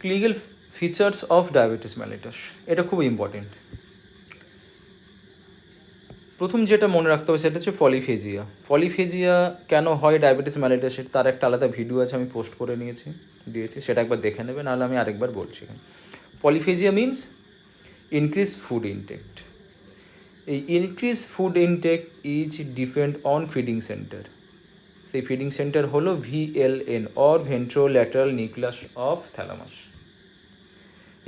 Clinical features of diabetes mellitus, এটা খুব important. প্রথম যেটা মনে রাখতে হবে সেটা হচ্ছে পলিফেজিয়া। পলিফেজিয়া কেন হয় ডায়াবেটিস মেলিটাসের, তার একটা আলাদা ভিডিও আছে, আমি পোস্ট করে দিয়েছি, সেটা একবার দেখে নেবে, নাহলে আমি আরেকবার বলছি। Polyphagia means increase food intake. এই increase food intake is depend on feeding centre. সেই ফিডিং সেন্টার হলো VLN or ventrolateral nucleus of thalamus.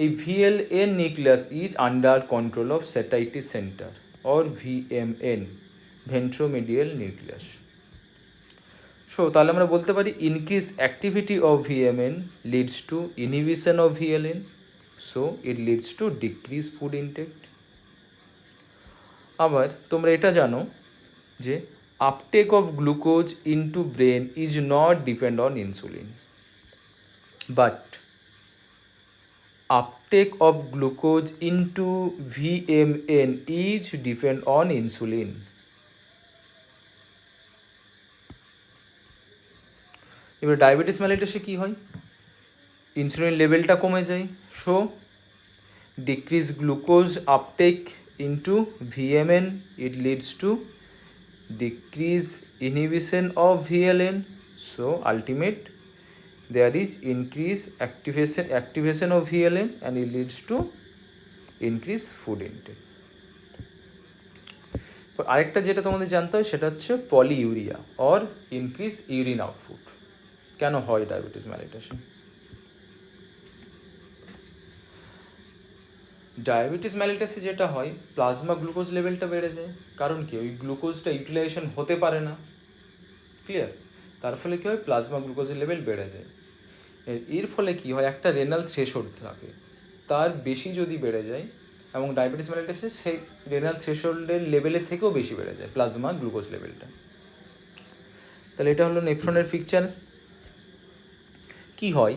এই VLN nucleus is under control of satiety centre or VMN, ventromedial nucleus. So তাহলে আমরা বলতে পারি increase activity of VMN leads to inhibition of VLN, so it leads to decrease food intake. আবার তোমরা এটা জানো যে uptake of glucose into brain is not depend on insulin, but uptake of glucose into VMN is depend on insulin. এবার diabetes মেলিটাসে কী হয়, insulin লেভেলটা কমে যায়, so decrease glucose uptake into VMN, it leads to decrease inhibition of VLN, so ultimate there is increased activation of VLN and it leads to increased food intake. আরেকটা যেটা তোমাদের জানতে হয় সেটা হচ্ছে polyurea or increase urine output. কেন হয় diabetes মেলিটাসে? Diabetes মেলিটাসে যেটা হয়, প্লাজমা গ্লুকোজ লেভেলটা বেড়ে যায়। কারণ কি, ওই গ্লুকোজটা ইউটিলাইজেশন হতে পারে না, ক্লিয়ার? তার ফলে কী হয়, প্লাজমা গ্লুকোজের লেভেল বেড়ে যায়। এর ফলে কী হয়, একটা রেনাল থ্রেশহোল্ড থাকে, তার বেশি যদি বেড়ে যায়, এবং ডায়াবেটিস মেলিটাসে সেই রেনাল থ্রেশহোল্ডের লেভেলের থেকেও বেশি বেড়ে যায় প্লাজমা গ্লুকোজ লেভেলটা। তাহলে এটা হলো নেফ্রনের পিকচার। কি হয়,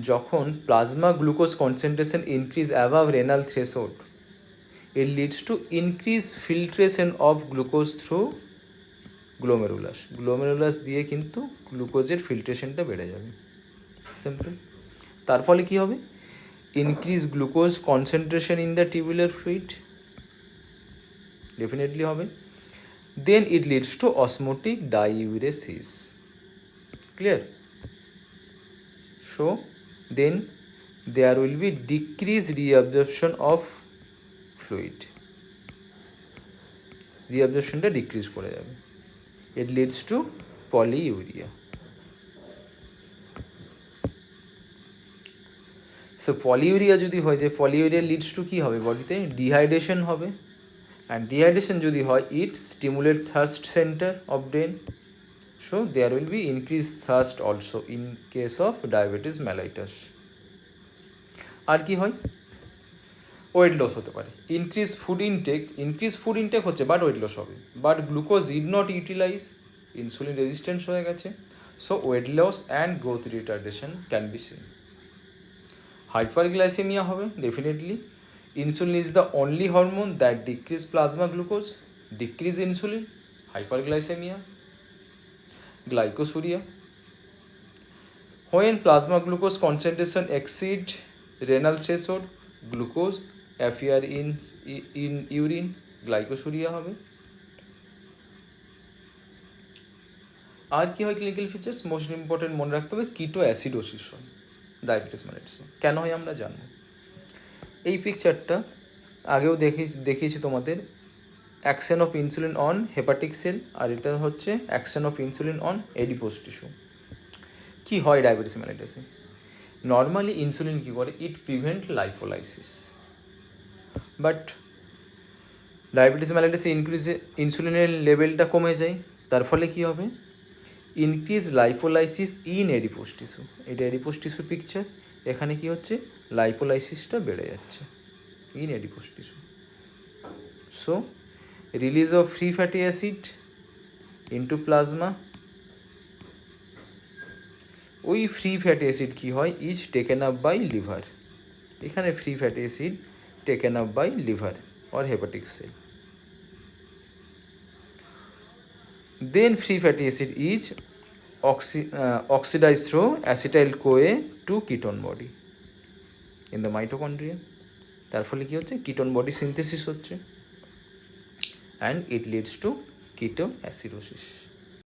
যখন plasma glucose concentration increase above renal threshold, it leads to increase filtration of glucose through glomerulus দিয়ে কিন্তু গ্লুকোজের ফিল্ট্রেশনটা বেড়ে যাবে, সিম্পল। তার ফলে কী হবে, increase glucose concentration in the tubular fluid, definitely হবে। Then it leads to osmotic diuresis, clear? So then there will be decrease reabsorption of fluid, রিঅ্যাবজর্পশনটা ডিক্রিজ করে যাবে, it leads to polyuria. So polyuria যদি হয়, যে polyuria leads to কী হবে, বডিতে dehydration হবে, অ্যান্ড ডিহাইড্রেশন যদি হয়, it stimulate thirst centre of brain, so there will be increase thirst also in case of diabetes mellitus. আর কি হয়, ওয়েট লস হতে পারে, ইনক্রিজ ফুড ইনটেক হচ্ছে, বাট ওয়েট লস হবে, but glucose is not utilize, insulin resistance হয়ে গেছে, so weight loss and growth retardation can be seen. Hyperglycaemia হবে, definitely. Insulin is the only hormone that decrease plasma glucose, decrease insulin, hyperglycaemia. Glycosuria, when plasma glucose concentration exceed renal threshold, glucose appear in urine, glycosuria হবে। আর কি হয় clinical features, most important মনে রাখতে হবে, কিটো acidosis হয় diabetes মেলিটাসে। কেন হয় আমরা জানবো। এই পিকচারটা আগেও দেখিয়েছি তোমাদের, action of insulin on hepatic cell, আর এটা হচ্ছে action of insulin on adipose tissue. কী হয় ডায়াবেটিস মেলিটাসে, নর্মালি ইনসুলিন কী করে, it prevent lipolysis, but diabetes মেলিটাসে ইনসুলিনের লেভেলটা কমে যায়, তার ফলে কী হবে, increase lipolysis in adipose tissue. এটা এডিপোস টিস্যু পিকচার, এখানে কি হচ্ছে, লাইফোলাইসিসটা বেড়ে যাচ্ছে in adipose tissue. So release of free fatty acid into plasma, ওই ফ্রি ফ্যাটি অ্যাসিড কী হয়, is taken up by liver, এখানে free fatty acid taken up by liver or hepatic cell. Then free fatty acid is oxidized through acetyl-CoA to ketone body in the mitochondria. তার ফলে কী হচ্ছে, ketone body synthesis হচ্ছে and it leads two কিটো acidosis.